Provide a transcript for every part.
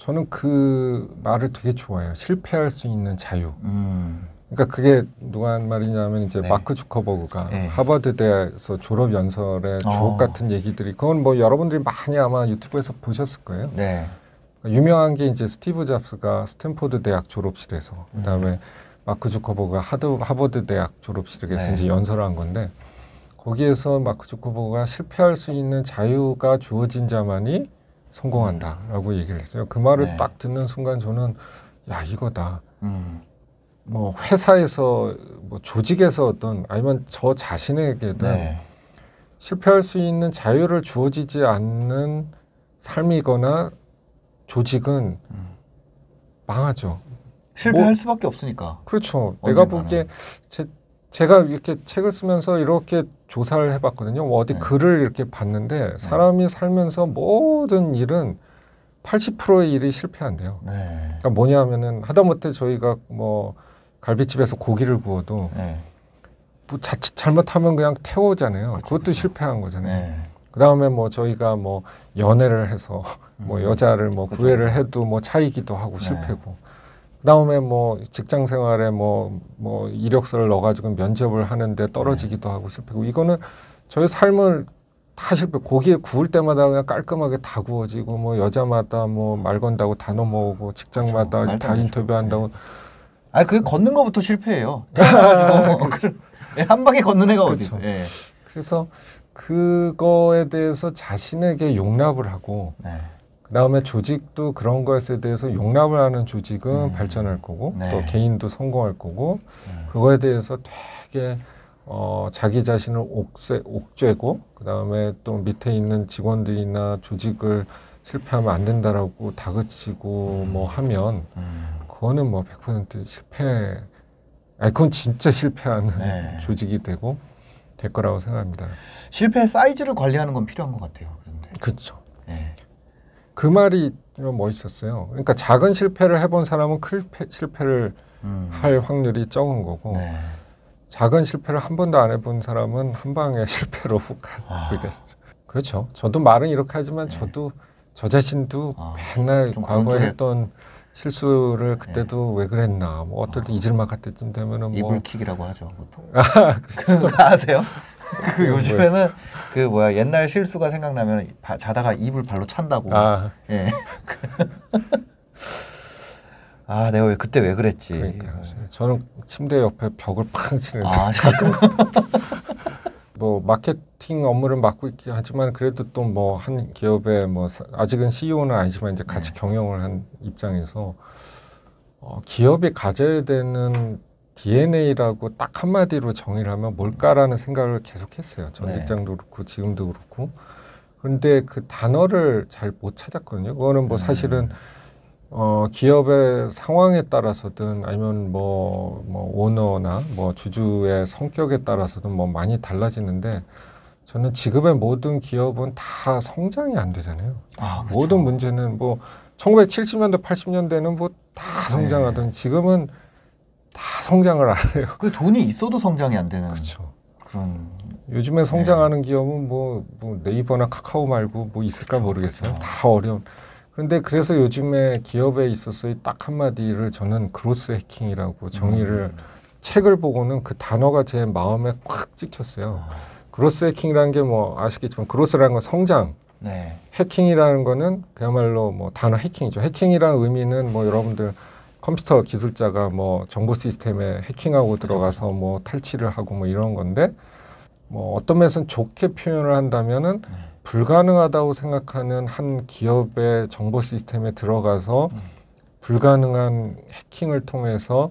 저는 그 말을 되게 좋아해요. 실패할 수 있는 자유. 그러니까 그게 누가 한 말이냐면 이제 네. 마크 주커버그가 네. 하버드 대학에서 졸업 연설의 주옥 같은 얘기들이 그건 뭐 여러분들이 많이 아마 유튜브에서 보셨을 거예요. 네. 유명한 게 이제 스티브 잡스가 스탠포드 대학 졸업실에서 그다음에 마크 주커버그가 하버드 대학 졸업실에서 네. 이제 연설을 한 건데 거기에서 마크 주커버그가 실패할 수 있는 자유가 주어진 자만이 성공한다라고 얘기를 했어요. 그 말을 네. 딱 듣는 순간 저는 야 이거다. 뭐 회사에서 뭐 조직에서 어떤 아니면 저 자신에게든 네. 실패할 수 있는 자유를 주어지지 않는 삶이거나 조직은 망하죠. 실패할 수밖에 없으니까. 그렇죠. 내가 언젠가는. 보기에 제가 이렇게 책을 쓰면서 이렇게 조사를 해봤거든요. 뭐 어디 네. 글을 이렇게 봤는데 사람이 살면서 모든 일은 80%의 일이 실패한대요. 네. 그러니까 뭐냐면은 하다못해 저희가 뭐 갈비집에서 고기를 구워도 네. 뭐 자칫 잘못하면 그냥 태우잖아요. 그쵸, 그것도 그쵸. 실패한 거잖아요. 네. 그다음에 뭐 저희가 뭐 연애를 해서 뭐 여자를 뭐 그쵸, 구애를 그쵸. 해도 뭐 차이기도 하고 네. 실패고 그다음에 뭐 직장 생활에 뭐 이력서를 넣어가지고 면접을 하는데 떨어지기도 하고 실패고 이거는 저희 삶을 다 실패. 고기 구울 때마다 그냥 깔끔하게 다 구워지고 뭐 여자마다 뭐 말 건다고 다 넘어오고 직장마다 그렇죠. 다 인터뷰한다고 아니 그 걷는 거부터 실패예요. 태어나가지고 한 방에 걷는 애가 어디 있어? 그렇죠. 예. 그래서 그거에 대해서 자신에게 용납을 하고 네. 그다음에 조직도 그런 것에 대해서 용납을 하는 조직은 발전할 거고 네. 또 개인도 성공할 거고 그거에 대해서 되게 자기 자신을 옥죄고 그다음에 또 밑에 있는 직원들이나 조직을 실패하면 안 된다라고 다그치고 뭐 하면 그거는 뭐 100% 실패 아니 그건 진짜 실패하는 네. 조직이 되고 될 거라고 생각합니다. 실패 사이즈를 관리하는 건 필요한 것 같아요. 그런데. 그렇죠. 예. 그 말이 멋있었어요. 그러니까 작은 실패를 해본 사람은 큰 실패를 할 확률이 적은 거고 네. 작은 실패를 한 번도 안 해본 사람은 한 방에 실패로 훅 갈 수가 있죠. 그렇죠. 저도 말은 이렇게 하지만 저도 저 자신도 맨날 좀 과거에 그런 쪽에- 했던 실수를 그때도 왜 그랬나 뭐 어떨 때 잊을만 할 때쯤 되면은 뭐 이불킥이라고 하죠. 보통. 그거 아세요? 그 요즘에는 그 뭐야 옛날 실수가 생각나면 자다가 이불 발로 찬다고. 아 예. 아 내가 그때 왜 그랬지? 그러니까 저는 침대 옆에 벽을 팡 치는데 아 뭐 마케팅 업무를 맡고 있긴 하지만 그래도 또 뭐 한 기업에 뭐 아직은 CEO는 아니지만 이제 같이 경영을 한 입장에서 기업이 가져야 되는 DNA라고 딱 한마디로 정의를 하면 뭘까라는 생각을 계속했어요. 전 네. 직장도 그렇고 지금도 그렇고. 그런데 그 단어를 잘 못 찾았거든요. 그거는 뭐 사실은 기업의 상황에 따라서든 아니면 뭐 오너나 뭐 주주의 성격에 따라서든 뭐 많이 달라지는데 저는 지금의 모든 기업은 다 성장이 안 되잖아요. 아, 그렇죠. 모든 문제는 뭐 1970년대, 80년대는 뭐 다 성장하던 지금은 다 성장을 안 해요. 그 돈이 있어도 성장이 안 되는 그렇죠. 그런. 요즘에 성장하는 기업은 뭐 네이버나 카카오 말고 뭐 있을까 모르겠어요. 다 어려운. 그런데 그래서 요즘에 기업에 있어서의 딱 한마디를 저는 그로스 해킹이라고 정의를 책을 보고는 그 단어가 제 마음에 꽉 찍혔어요. 그로스 해킹이라는 게 뭐 아시겠지만 그로스라는 건 성장, 네. 해킹이라는 거는 그야말로 뭐 단어 해킹이죠. 해킹이라는 의미는 뭐 여러분들 컴퓨터 기술자가 뭐 정보 시스템에 해킹하고 들어가서 뭐 탈취를 하고 뭐 이런 건데 뭐 어떤 면에서는 좋게 표현을 한다면은 불가능하다고 생각하는 한 기업의 정보 시스템에 들어가서 불가능한 해킹을 통해서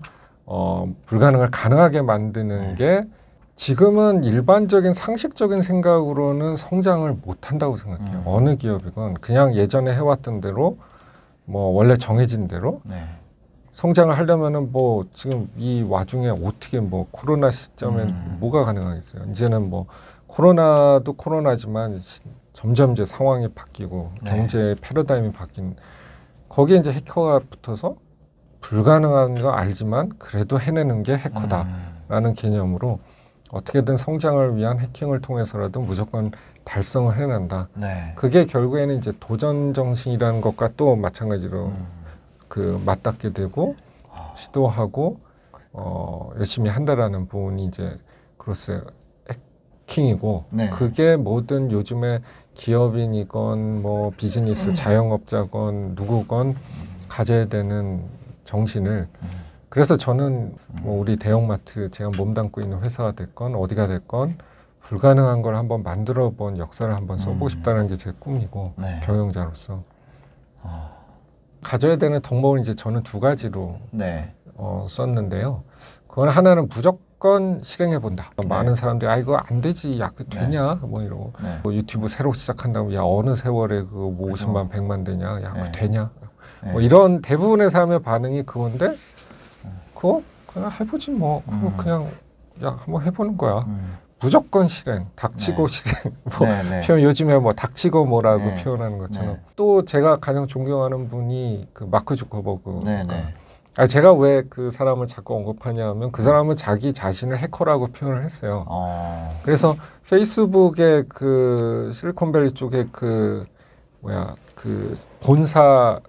불가능을 가능하게 만드는 게 지금은 일반적인 상식적인 생각으로는 성장을 못 한다고 생각해요. 어느 기업이건 그냥 예전에 해왔던 대로 뭐 원래 정해진 대로 네. 성장을 하려면은 뭐 지금 이 와중에 어떻게 뭐 코로나 시점엔 뭐가 가능하겠어요. 이제는 뭐 코로나도 코로나지만 점점 이제 상황이 바뀌고 경제 패러다임이 바뀐 거기에 이제 해커가 붙어서 불가능한 거 알지만 그래도 해내는 게 해커다라는 개념으로 어떻게든 성장을 위한 해킹을 통해서라도 무조건 달성을 해낸다. 네. 그게 결국에는 이제 도전 정신이라는 것과 또 마찬가지로 그 맞닿게 되고 시도하고 열심히 한다라는 부분이 이제 그로서의 해킹이고 네. 그게 모든 요즘에 기업인이건 뭐 비즈니스 자영업자건 누구건 가져야 되는 정신을 그래서 저는 뭐 우리 대형마트 제가 몸담고 있는 회사가 됐건 어디가 됐건 불가능한 걸 한번 만들어 본 역사를 한번 써보고 싶다는 게 제 꿈이고 네. 경영자로서 가져야 되는 덕목은 이제 저는 두 가지로 네. 썼는데요. 그건 하나는 무조건 실행해 본다. 네. 많은 사람들이 아 이거 안 되지, 야 그 되냐, 뭐 이러고 네. 뭐 유튜브 새로 시작한다고 야 어느 세월에 그 뭐 50만 100만 되냐, 야 네. 그 되냐, 네. 뭐 이런 대부분의 사람의 반응이 그건데 그거 그냥 해보지 뭐 그거 그냥 야 한번 해보는 거야. 무조건 실행, 닥치고 네. 실행. 뭐 네, 네. 표현 요즘에 뭐 닥치고 뭐라고 네. 표현하는 것처럼. 네. 또 제가 가장 존경하는 분이 그 마크 주커버그. 네, 네. 제가 왜 그 사람을 자꾸 언급하냐면 그 사람은 자기 자신을 해커라고 표현을 했어요. 그래서 페이스북의 그 실리콘밸리 쪽에 그 뭐야 그 본사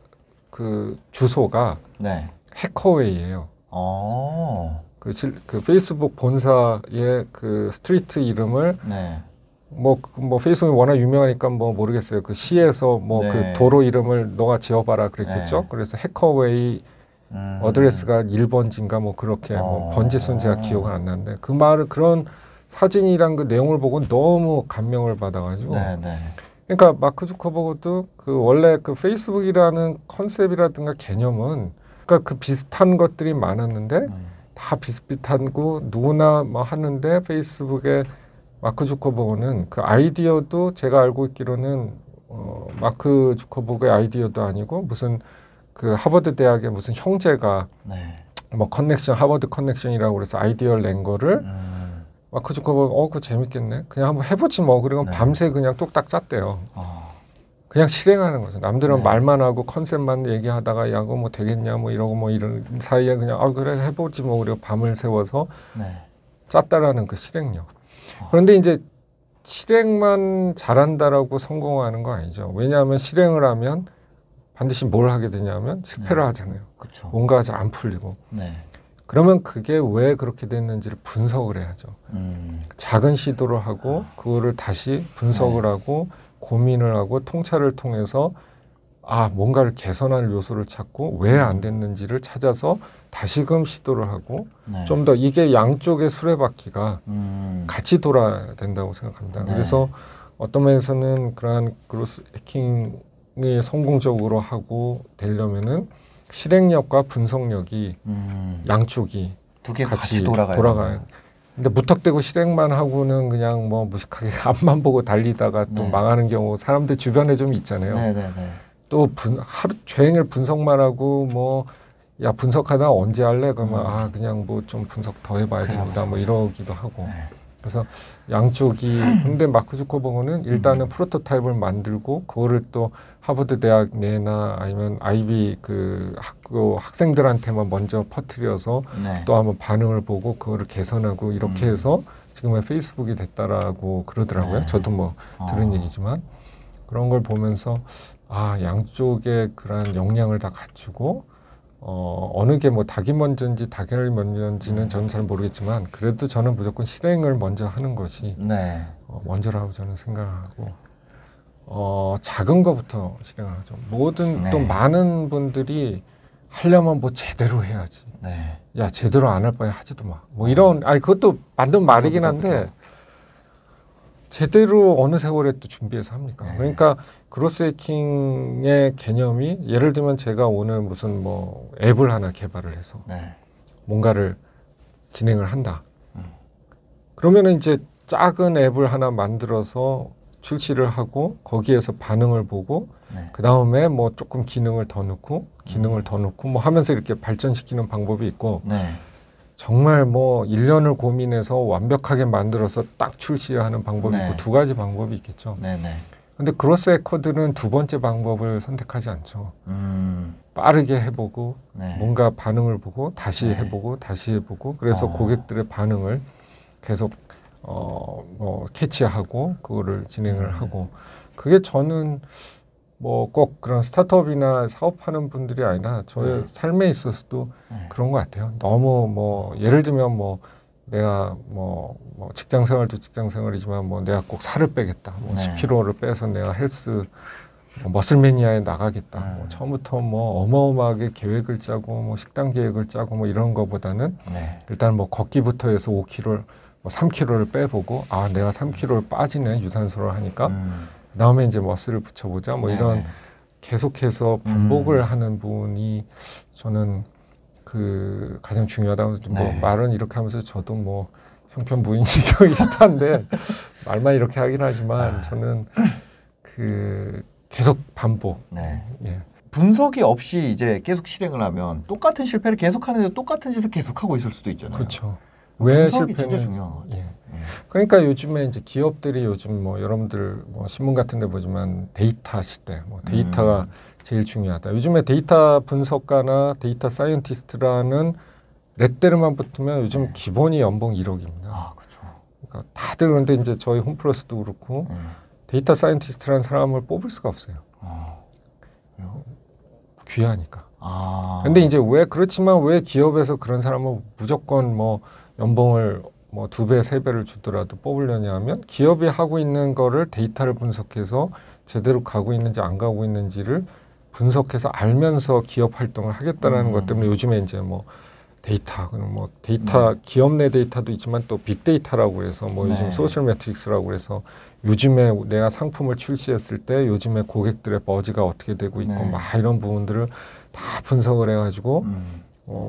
그 주소가 네. 해커웨이예요. 그 페이스북 본사의 그 스트리트 이름을 네. 뭐 페이스북이 워낙 유명하니까 뭐 모르겠어요. 그 시에서 뭐 그 네. 도로 이름을 너가 지어봐라 그랬겠죠. 네. 그래서 해커웨이 어드레스가 1번지인가 뭐 그렇게 뭐 번지수는 제가 기억은 안 나는데 그 말을 그런 사진이란 그 내용을 보고 너무 감명을 받아가지고 네, 네. 그러니까 마크 주커버그도 그 원래 그 페이스북이라는 컨셉이라든가 개념은 그러니까 그 비슷한 것들이 많았는데 다 비슷비슷하고 누구나 뭐 하는데 페이스북에 마크 주커버그는 그 아이디어도 제가 알고 있기로는 마크 주커버그의 아이디어도 아니고 무슨 그 하버드 대학의 무슨 형제가 네. 뭐 커넥션 하버드 커넥션이라고 그래서 아이디어를 낸 거를 마크 주커버그 그거 재밌겠네 그냥 한번 해보지 뭐 그리고 네. 밤새 그냥 뚝딱 짰대요. 그냥 실행하는 거죠. 남들은 네. 말만 하고 컨셉만 얘기하다가 야 그거 뭐 되겠냐 뭐 이러고 뭐 이런 사이에 그냥 그래 해보지 뭐 그리고 밤을 새워서 네. 짰다라는 그 실행력. 그런데 이제 실행만 잘한다라고 성공하는 거 아니죠. 왜냐하면 실행을 하면 반드시 뭘 하게 되냐면 실패를 하잖아요. 그렇죠. 뭔가 잘 안 풀리고. 네. 그러면 그게 왜 그렇게 됐는지를 분석을 해야죠. 작은 시도를 하고 그거를 다시 분석을 하고 고민을 하고 통찰을 통해서 뭔가를 개선할 요소를 찾고 왜 안 됐는지를 찾아서 다시금 시도를 하고 네. 좀 더 이게 양쪽의 수레바퀴가 같이 돌아야 된다고 생각합니다. 네. 그래서 어떤 면에서는 그러한 그로스 해킹이 성공적으로 하고 되려면은 실행력과 분석력이 양쪽이 두 개 같이 같이 돌아가요. 근데 무턱대고 실행만 하고는 그냥 뭐 무식하게 앞만 보고 달리다가 또 네. 망하는 경우 사람들 주변에 좀 있잖아요. 네, 네, 네. 또 하루 종일 분석만 하고 뭐 야 분석하다 언제 할래? 그러면 그냥 뭐 좀 분석 더 해봐야 됩니다. 뭐 이러기도 하고. 네. 그래서 양쪽이 근데 마크 주커버그는 일단은 프로토타입을 만들고 그거를 또 하버드 대학 내나 아니면 아이비 그 학교 학생들한테만 먼저 퍼뜨려서 네. 또 한번 반응을 보고 그거를 개선하고 이렇게 해서 지금의 페이스북이 됐다라고 그러더라고요. 네. 저도 뭐 들은 얘기지만 그런 걸 보면서 양쪽의 그런 역량을 다 갖추고 어느 게 뭐 닭이 먼저인지 달걀이 먼저인지는 저는 잘 모르겠지만 그래도 저는 무조건 실행을 먼저 하는 것이 네. 먼저라고 저는 생각을 하고 작은 것부터 실행을 하죠. 모든 네. 또 많은 분들이 하려면 뭐 제대로 해야지. 네. 야 제대로 안 할 바에 하지도 마. 뭐 이런 그것도 맞는 말이긴 한데 제대로 어느 세월에 또 준비해서 합니까? 네. 그러니까 그로스 해킹의 개념이 예를 들면 제가 오늘 무슨 뭐 앱을 하나 개발을 해서 네. 뭔가를 진행을 한다. 그러면은 이제 작은 앱을 하나 만들어서 출시를 하고 거기에서 반응을 보고 네. 그 다음에 뭐 조금 기능을 더 넣고 뭐 하면서 이렇게 발전시키는 방법이 있고 네. 정말 뭐 1년을 고민해서 완벽하게 만들어서 딱 출시하는 방법이 네. 있고 두 가지 방법이 있겠죠. 네, 네. 근데 그로스 해커들은 두 번째 방법을 선택하지 않죠. 빠르게 해보고 네. 뭔가 반응을 보고 다시 네. 해보고 다시 해보고 그래서 고객들의 반응을 계속 뭐 캐치하고 그거를 진행을 하고 그게 저는 뭐 꼭 그런 스타트업이나 사업하는 분들이 아니라 저의 삶에 있어서도 그런 것 같아요. 너무 뭐 예를 들면 뭐 내가 뭐 직장 생활도 직장 생활이지만 뭐 내가 꼭 살을 빼겠다. 뭐 10kg를 빼서 내가 헬스 뭐 머슬매니아에 나가겠다. 뭐 처음부터 뭐 어마어마하게 계획을 짜고 뭐 식단 계획을 짜고 뭐 이런 거보다는 일단 뭐 걷기부터 해서 5kg를 뭐 3kg를 빼보고 아 내가 3kg를 빠지네 유산소를 하니까 그다음에 이제 머슬을 붙여보자 뭐 이런 계속해서 반복을 하는 분이 저는 그 가장 중요하다고 뭐 말은 이렇게 하면서 저도 뭐 형편 무인지경이기도 한데 말만 이렇게 하긴 하지만 저는 그 계속 반복. 예. 분석이 없이 이제 계속 실행을 하면 똑같은 실패를 계속하는데 똑같은 짓을 계속하고 있을 수도 있잖아요. 그렇죠. 왜 분석이 실패는 진짜 중요한 거죠. 예. 그러니까 요즘에 이제 기업들이 요즘 뭐 여러분들 뭐 신문 같은 데 보지만 데이터 시대, 뭐 데이터가 제일 중요하다. 요즘에 데이터 분석가나 데이터 사이언티스트라는 렛대르만 붙으면 요즘 기본이 연봉 1억입니다. 아, 그렇죠. 그러니까 다들 그런데 이제 저희 홈플러스도 그렇고 데이터 사이언티스트라는 사람을 뽑을 수가 없어요. 귀하니까. 근데 이제 왜 그렇지만 왜 기업에서 그런 사람을 무조건 뭐 연봉을 뭐 2배, 3배를 주더라도 뽑으려냐 하면 기업이 하고 있는 거를 데이터를 분석해서 제대로 가고 있는지 안 가고 있는지를 분석해서 알면서 기업 활동을 하겠다라는 것 때문에 요즘에 이제 뭐 데이터 기업 내 데이터도 있지만 또 빅데이터라고 해서 뭐 요즘 소셜 매트릭스라고 해서 요즘에 내가 상품을 출시했을 때 요즘에 고객들의 버즈가 어떻게 되고 있고 막 이런 부분들을 다 분석을 해가지고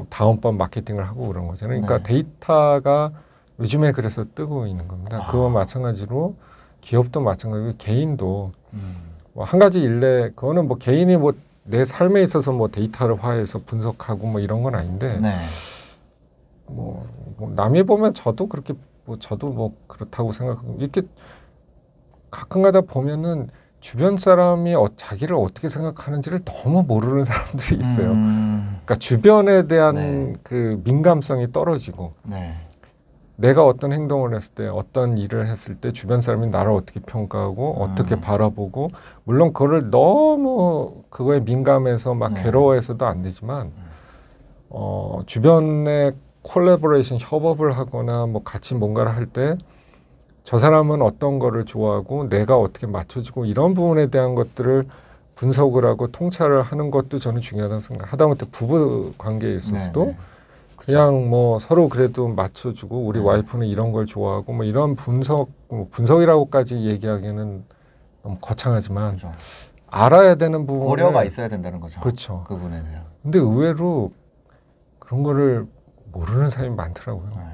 다음번 마케팅을 하고 그런 거잖아요. 그러니까 데이터가 요즘에 그래서 뜨고 있는 겁니다. 그와 마찬가지로 기업도 마찬가지고 개인도 뭐 한 가지 일례 그거는 뭐 개인이 뭐 내 삶에 있어서 뭐 데이터를 화해해서 분석하고 뭐 이런 건 아닌데 뭐 남이 보면 저도 그렇게 저도 뭐 그렇다고 생각하고 이렇게 가끔가다 보면은 주변 사람이 자기를 어떻게 생각하는지를 너무 모르는 사람들이 있어요. 그러니까 주변에 대한 그 민감성이 떨어지고 내가 어떤 행동을 했을 때 어떤 일을 했을 때 주변 사람이 나를 어떻게 평가하고 어떻게 바라보고 물론 그거를 너무 그거에 민감해서 막 괴로워해서도 안 되지만 주변에 콜라보레이션 협업을 하거나 뭐 같이 뭔가를 할 때 저 사람은 어떤 거를 좋아하고 내가 어떻게 맞춰주고 이런 부분에 대한 것들을 분석을 하고 통찰을 하는 것도 저는 중요하다고 생각합니다. 하다못해 부부 관계에 있어서도 그냥 뭐 서로 그래도 맞춰주고 우리 와이프는 이런 걸 좋아하고 뭐 이런 분석이라고까지 얘기하기에는 너무 거창하지만 알아야 되는 부분 고려가 있어야 된다는 거죠. 그렇죠. 그 부분에 대한. 근데 의외로 그런 거를 모르는 사람이 많더라고요.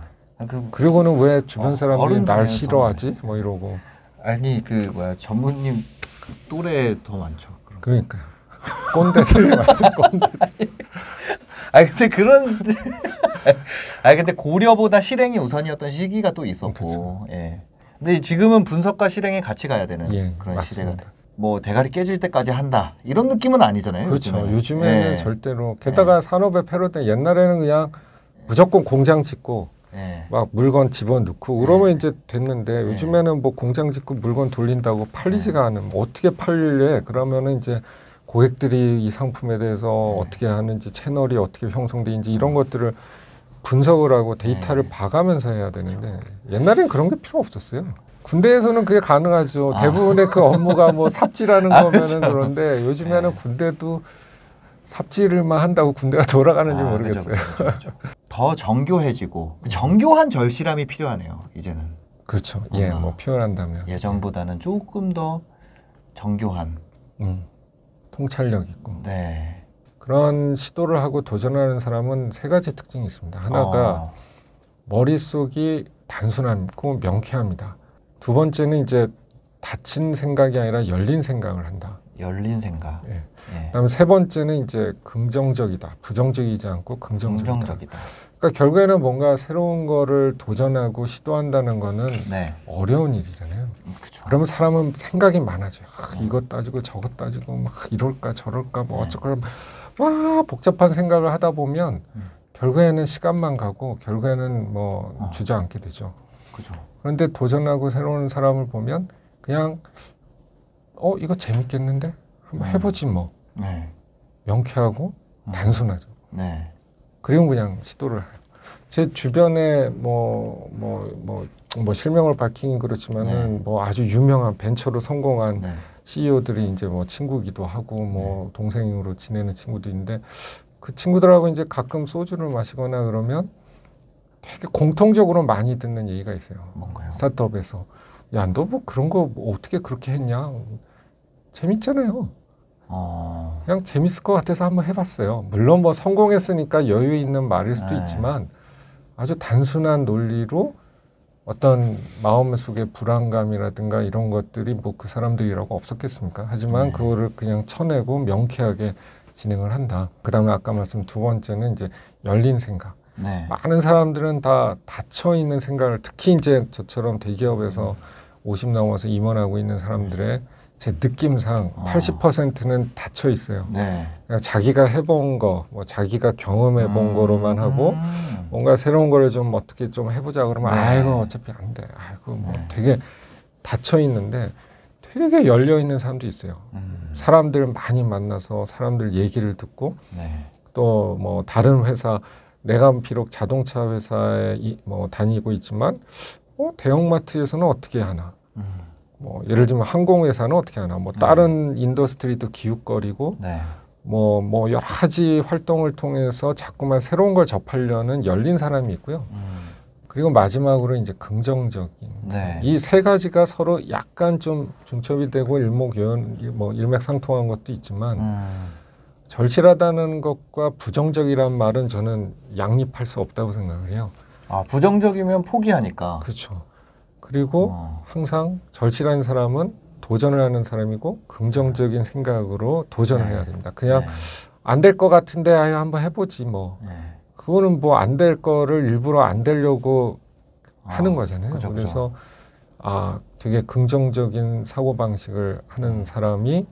그리고는 왜 주변 사람들이 날 싫어하지? 뭐 이러고. 아니 그 뭐야 전무님 그 또래 더 많죠. 그러니까요. 꼰대들이 많죠. 꼰대들. 아니 근데 근데 고려보다 실행이 우선이었던 시기가 또 있었고, 그렇죠. 예. 근데 지금은 분석과 실행이 같이 가야 되는 그런 맞습니다. 시대가 뭐 대가리 깨질 때까지 한다 이런 느낌은 아니잖아요. 그렇죠. 요즘에는 절대로 게다가 산업의 패러다임 옛날에는 그냥 무조건 공장 짓고 막 물건 집어넣고 그러면 이제 됐는데 요즘에는 뭐 공장 짓고 물건 돌린다고 팔리지가 않으면 어떻게 팔릴래? 그러면은 이제 고객들이 이 상품에 대해서 어떻게 하는지 채널이 어떻게 형성되는지 이런 것들을 분석을 하고 데이터를 봐가면서 해야 되는데 옛날엔 그런 게 필요 없었어요. 군대에서는 그게 가능하죠. 대부분의 그 업무가 뭐 삽질하는 거면은 그렇죠. 그런데 요즘에는 군대도 삽질을만 한다고 군대가 돌아가는지 모르겠어요. 그렇죠. 더 정교해지고 정교한 절실함이 필요하네요. 이제는. 그렇죠. 예, 뭐 표현한다면 예전보다는 조금 더 정교한 통찰력 있고 그런 시도를 하고 도전하는 사람은 3가지 특징이 있습니다. 하나가 머릿속이 단순하고 명쾌합니다. 2번째는 이제 닫힌 생각이 아니라 열린 생각을 한다. 열린 생각. 그다음에 3번째는 이제 긍정적이다. 부정적이지 않고 긍정적이다. 그러니까 결국에는 뭔가 새로운 거를 도전하고 시도한다는 거는 어려운 일이잖아요. 그러면 사람은 생각이 많아져요. 이것 따지고 저것 따지고 막 이럴까 저럴까 뭐 어쩔까 막 복잡한 생각을 하다 보면 결국에는 시간만 가고 결국에는 뭐 주저앉게 되죠. 그죠. 그런데 도전하고 새로운 사람을 보면 그냥 이거 재밌겠는데 한번 해보지 뭐. 네. 명쾌하고 단순하죠. 네. 그리고 그냥 시도를 해요. 제 주변에 뭐 실명을 밝히긴 그렇지만은 네. 뭐 아주 유명한 벤처로 성공한 네. CEO들이 이제 뭐 친구기도 하고 뭐 동생으로 지내는 친구도 있는데 그 친구들하고 이제 가끔 소주를 마시거나 그러면 되게 공통적으로 많이 듣는 얘기가 있어요. 뭔가요? 스타트업에서 야, 너 뭐 그런 거 뭐 어떻게 그렇게 했냐? 재밌잖아요. 그냥 재밌을 것 같아서 한번 해봤어요. 물론 뭐 성공했으니까 여유 있는 말일 수도 네. 있지만 아주 단순한 논리로 어떤 마음 속의 불안감이라든가 이런 것들이 뭐 그 사람들이라고 없었겠습니까? 하지만 네. 그거를 그냥 쳐내고 명쾌하게 진행을 한다. 그 다음에 아까 말씀 두 번째는 이제 열린 생각. 네. 많은 사람들은 다 닫혀 있는 생각을 특히 이제 저처럼 대기업에서 50 넘어서 임원하고 있는 사람들의 제 느낌상 80%는 닫혀 있어요. 네. 그러니까 자기가 해본 거, 뭐 자기가 경험해 본 거로만 하고 뭔가 새로운 거를 좀 어떻게 좀 해보자 그러면 네. 아이고 어차피 안 돼. 아이고 뭐 네. 되게 닫혀 있는데 되게 열려 있는 사람도 있어요. 사람들 많이 만나서 사람들 얘기를 듣고 네. 또 뭐 다른 회사 내가 비록 자동차 회사에 뭐 다니고 있지만 대형마트에서는 어떻게 하나? 뭐 예를 들면 항공회사는 어떻게 하나? 뭐 다른 인더스트리도 기웃거리고 네. 뭐 여러 가지 활동을 통해서 자꾸만 새로운 걸 접하려는 열린 사람이 있고요. 그리고 마지막으로 이제 긍정적인 네. 이 세 가지가 서로 약간 좀 중첩이 되고 일맥상통한 것도 있지만 절실하다는 것과 부정적이란 말은 저는 양립할 수 없다고 생각을 해요. 부정적이면 포기하니까. 그렇죠. 그리고 항상 절실한 사람은 도전을 하는 사람이고 긍정적인 생각으로 도전을 네. 해야 됩니다. 그냥 네. 안 될 것 같은데 한번 해보지 뭐. 네. 그거는 뭐 안 될 거를 일부러 안 되려고 하는 거잖아요. 그죠, 그죠. 그래서 되게 긍정적인 사고방식을 하는 사람이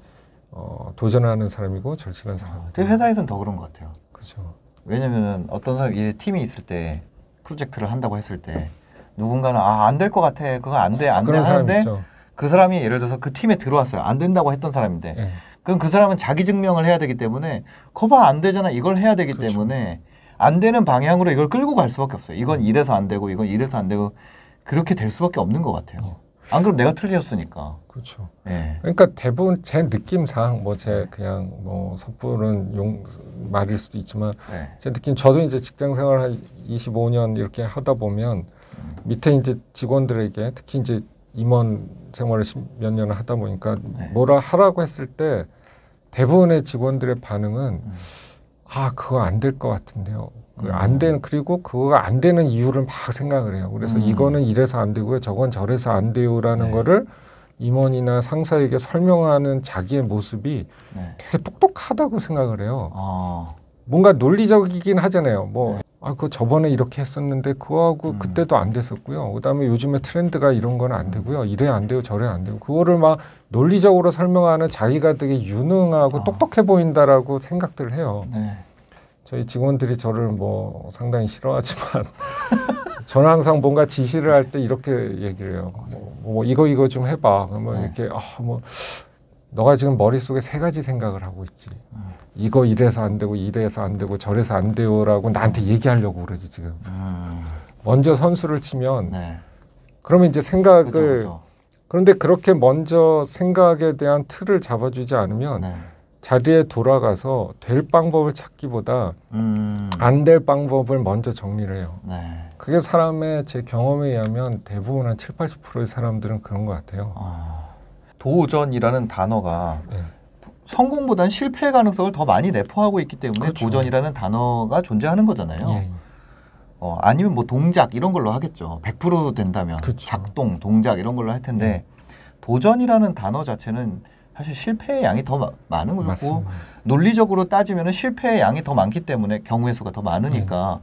도전하는 사람이고 절실한 사람. 제 회사에서는 더 그런 것 같아요. 그렇죠. 왜냐면은 어떤 사람 이 팀이 있을 때 프로젝트를 한다고 했을 때 누군가는 안 될 것 같아. 그거 안 돼. 안 돼. 그런 사람 하는데 있죠. 그 사람이 예를 들어서 그 팀에 들어왔어요. 안 된다고 했던 사람인데. 예. 그럼 그 사람은 자기 증명을 해야 되기 때문에 거봐 안 되잖아. 이걸 해야 되기 그렇죠. 때문에 안 되는 방향으로 이걸 끌고 갈 수밖에 없어요. 이건 이래서 안 되고 이건 이래서 안 되고 그렇게 될 수밖에 없는 것 같아요. 안 그럼 내가 틀렸으니까. 그렇죠. 예. 그러니까 대부분 제 느낌상 제 그냥 뭐 섣부른 말일 수도 있지만 네. 제 느낌 저도 이제 직장 생활 한 25년 이렇게 하다 보면 밑에 이제 직원들에게 특히 이제 임원 생활을 몇 년을 하다 보니까 뭐라 하라고 했을 때 대부분의 직원들의 반응은 그거 안 될 것 같은데요. 그리고 그거가 안 되는 이유를 막 생각을 해요. 그래서 이거는 이래서 안 되고요. 저건 저래서 안 돼요라는 거를 임원이나 상사에게 설명하는 자기의 모습이 되게 똑똑하다고 생각을 해요. 뭔가 논리적이긴 하잖아요. 그거 저번에 이렇게 했었는데 그거하고 그때도 안 됐었고요. 그다음에 요즘에 트렌드가 이런 건 안 되고요. 이래 안 돼요, 저래 안 되고. 그거를 막 논리적으로 설명하는 자기가 되게 유능하고 똑똑해 보인다라고 생각들을 해요. 네. 저희 직원들이 저를 뭐 상당히 싫어하지만 저는 항상 뭔가 지시를 할 때 이렇게 얘기를 해요. 이거 좀 해봐. 그러면 이렇게 너가 지금 머릿속에 3가지 생각을 하고 있지. 이거 이래서 안 되고 이래서 안 되고 저래서 안 돼요라고 나한테 얘기하려고 그러지 지금. 먼저 선수를 치면 그러면 이제 생각을 그죠. 그런데 그렇게 먼저 생각에 대한 틀을 잡아주지 않으면 자리에 돌아가서 될 방법을 찾기보다 안 될 방법을 먼저 정리를 해요. 그게 사람의 제 경험에 의하면 대부분 한 70-80%의 사람들은 그런 것 같아요. 도전이라는 단어가 성공보다는 실패의 가능성을 더 많이 내포하고 있기 때문에 그렇죠. 도전이라는 단어가 존재하는 거잖아요. 예. 아니면 뭐 동작 이런 걸로 하겠죠. 100% 된다면 그렇죠. 작동, 동작 이런 걸로 할 텐데 도전이라는 단어 자체는 사실 실패의 양이 더 많은 거고 맞습니다. 논리적으로 따지면 실패의 양이 더 많기 때문에 경우의 수가 더 많으니까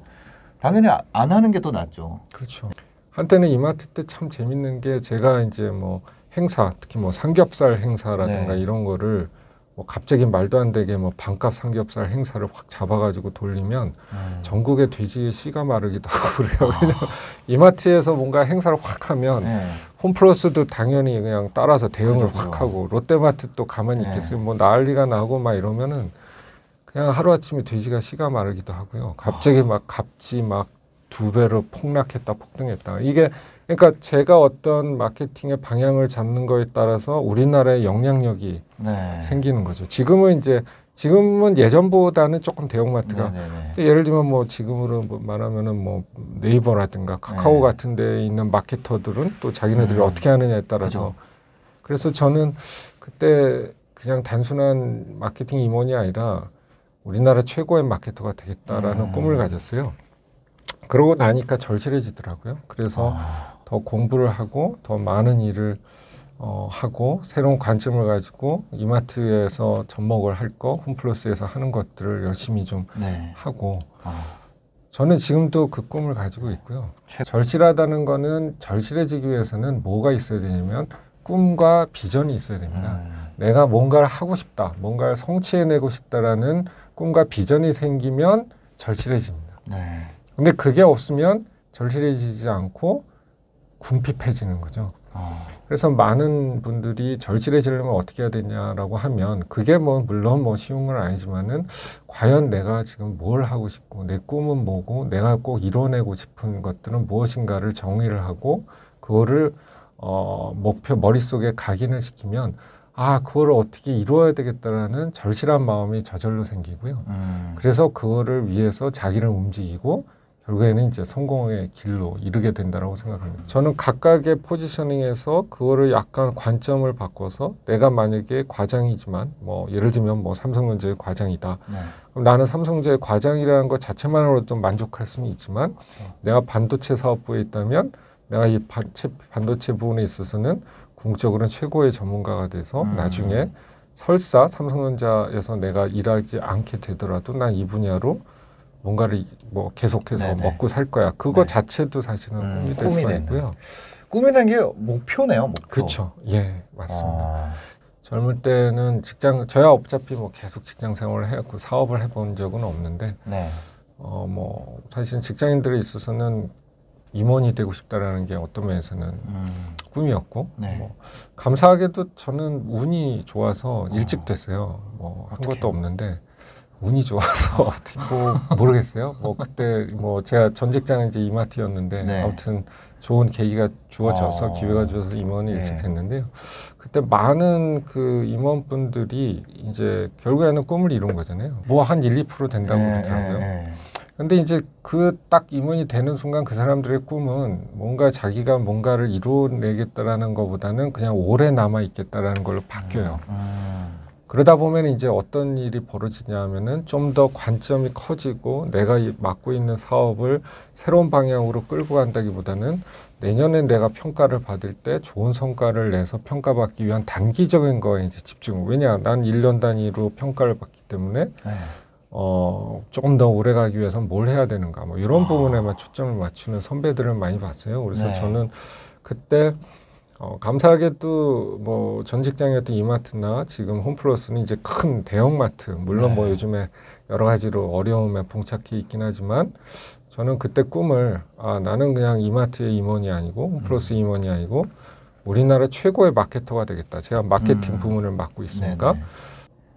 당연히 안 하는 게 더 낫죠. 그렇죠. 한때는 이마트 때 참 재밌는 게 제가 이제 뭐 행사, 특히 뭐 삼겹살 행사라든가 이런 거를 뭐 갑자기 말도 안 되게 뭐 반값 삼겹살 행사를 확 잡아가지고 돌리면 전국의 돼지의 씨가 마르기도 하고 그래요. 왜냐면 이마트에서 뭔가 행사를 확 하면 홈플러스도 당연히 그냥 따라서 대응을 그죠. 확 하고 롯데마트 또 가만히 있겠어요. 뭐 난리가 나고 막 이러면은 그냥 하루아침에 돼지가 씨가 마르기도 하고요. 갑자기 막 값이 막 2배로 폭락했다 폭등했다. 이게 그러니까 제가 어떤 마케팅의 방향을 잡는 거에 따라서 우리나라의 영향력이 생기는 거죠. 지금은 예전보다는 조금 대형마트가 예를 들면 뭐 지금으로 말하면은 뭐 네이버라든가 카카오 같은 데에 있는 마케터들은 또 자기네들이 어떻게 하느냐에 따라서 그래서 저는 그때 그냥 단순한 마케팅 임원이 아니라 우리나라 최고의 마케터가 되겠다라는 꿈을 가졌어요. 그러고 나니까 절실해지더라고요. 그래서 더 공부를 하고 더 많은 일을 하고 새로운 관점을 가지고 이마트에서 접목을 할 거, 홈플러스에서 하는 것들을 열심히 좀 하고 저는 지금도 그 꿈을 가지고 있고요. 절실하다는 거는 절실해지기 위해서는 뭐가 있어야 되냐면 꿈과 비전이 있어야 됩니다. 내가 뭔가를 하고 싶다, 뭔가를 성취해내고 싶다라는 꿈과 비전이 생기면 절실해집니다. 근데 그게 없으면 절실해지지 않고 궁핍해지는 거죠. 그래서 많은 분들이 절실해지려면 어떻게 해야 되냐라고 하면 그게 뭐 물론 뭐 쉬운 건 아니지만은 과연 내가 지금 뭘 하고 싶고 내 꿈은 뭐고 내가 꼭 이뤄내고 싶은 것들은 무엇인가를 정의를 하고 그거를 목표 머릿속에 각인을 시키면 그거를 어떻게 이루어야 되겠다라는 절실한 마음이 저절로 생기고요. 그래서 그거를 위해서 자기를 움직이고 결국에는 이제 성공의 길로 이르게 된다라고 생각합니다. 저는 각각의 포지셔닝에서 그거를 약간 관점을 바꿔서 내가 만약에 과장이지만 뭐 예를 들면 뭐 삼성전자의 과장이다. 그럼 나는 삼성전자의 과장이라는 것 자체만으로도 만족할 수는 있지만 내가 반도체 사업부에 있다면 내가 이 반도체 부분에 있어서는 궁극적으로는 최고의 전문가가 돼서 나중에 설사 삼성전자에서 내가 일하지 않게 되더라도 난 이 분야로 뭔가를 뭐 계속해서 먹고 살 거야. 그거 자체도 사실은 꿈이 될 수가 있고요. 꿈이라는 게 목표네요. 목표. 그렇죠. 예, 맞습니다. 젊을 때는 저야 어차피 뭐 계속 직장 생활을 해왔고 사업을 해본 적은 없는데 뭐 사실 직장인들에 있어서는 임원이 되고 싶다라는 게 어떤 면에서는 꿈이었고 뭐 감사하게도 저는 운이 좋아서 일찍 됐어요. 뭐 한 것도 없는데 운이 좋아서 뭐 모르겠어요. 뭐 그때 뭐 제가 전 직장은 이제 이마트였는데 아무튼 좋은 계기가 주어져서 기회가 주어서 임원이 일찍 됐는데요. 그때 많은 그 임원분들이 이제 결국에는 꿈을 이룬 거잖아요. 뭐 한 1~2% 된다고 그러더라고요. 근데 이제 그 딱 임원이 되는 순간 그 사람들의 꿈은 뭔가 자기가 뭔가를 이뤄내겠다라는 것보다는 그냥 오래 남아 있겠다라는 걸로 바뀌어요. 그러다 보면 이제 어떤 일이 벌어지냐 하면은 좀 더 관점이 커지고 내가 맡고 있는 사업을 새로운 방향으로 끌고 간다기보다는 내년에 내가 평가를 받을 때 좋은 성과를 내서 평가받기 위한 단기적인 거에 이제 집중. 왜냐, 난 1년 단위로 평가를 받기 때문에 조금 더 오래 가기 위해서는 뭘 해야 되는가 뭐 이런 부분에만 초점을 맞추는 선배들을 많이 봤어요. 그래서 저는 그때 감사하게도 뭐 전 직장이었던 이마트나 지금 홈플러스는 이제 큰 대형마트 물론 뭐 요즘에 여러 가지로 어려움에 봉착해 있긴 하지만 저는 그때 꿈을 나는 그냥 이마트의 임원이 아니고 홈플러스 임원이 아니고 우리나라 최고의 마케터가 되겠다. 제가 마케팅 부문을 맡고 있으니까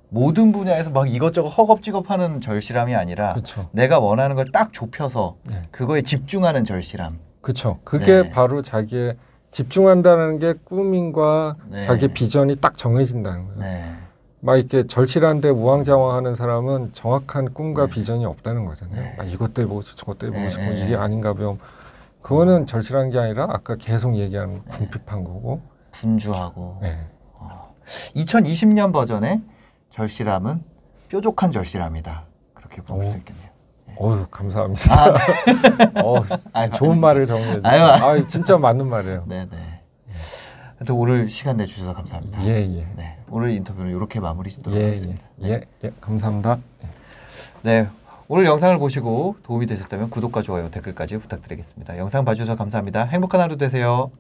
모든 분야에서 막 이것저것 허겁지겁하는 절실함이 아니라 내가 원하는 걸 딱 좁혀서 그거에 집중하는 절실함. 그렇죠. 그게 바로 자기의 집중한다는 게 꿈인과 자기 비전이 딱 정해진다는 거예요. 막 이렇게 절실한데 우왕좌왕하는 사람은 정확한 꿈과 비전이 없다는 거잖아요. 이것 때문에 보고 싶고 저것 때문에 보고 싶고 이게 아닌가 보면 그거는 절실한 게 아니라 아까 계속 얘기하는 궁핍한 거고 분주하고 2020년 버전의 절실함은 뾰족한 절실함이다. 그렇게 볼 수 있겠네요. 어휴, 감사합니다. 좋은 말을 정리해 주셔서 진짜 맞는 말이에요. 네네. 하여튼 오늘 시간 내주셔서 감사합니다. 예. 네, 오늘 인터뷰는 이렇게 마무리 짓도록 하겠습니다. 예, 감사합니다. 네, 오늘 영상을 보시고 도움이 되셨다면 구독과 좋아요, 댓글까지 부탁드리겠습니다. 영상 봐주셔서 감사합니다. 행복한 하루 되세요.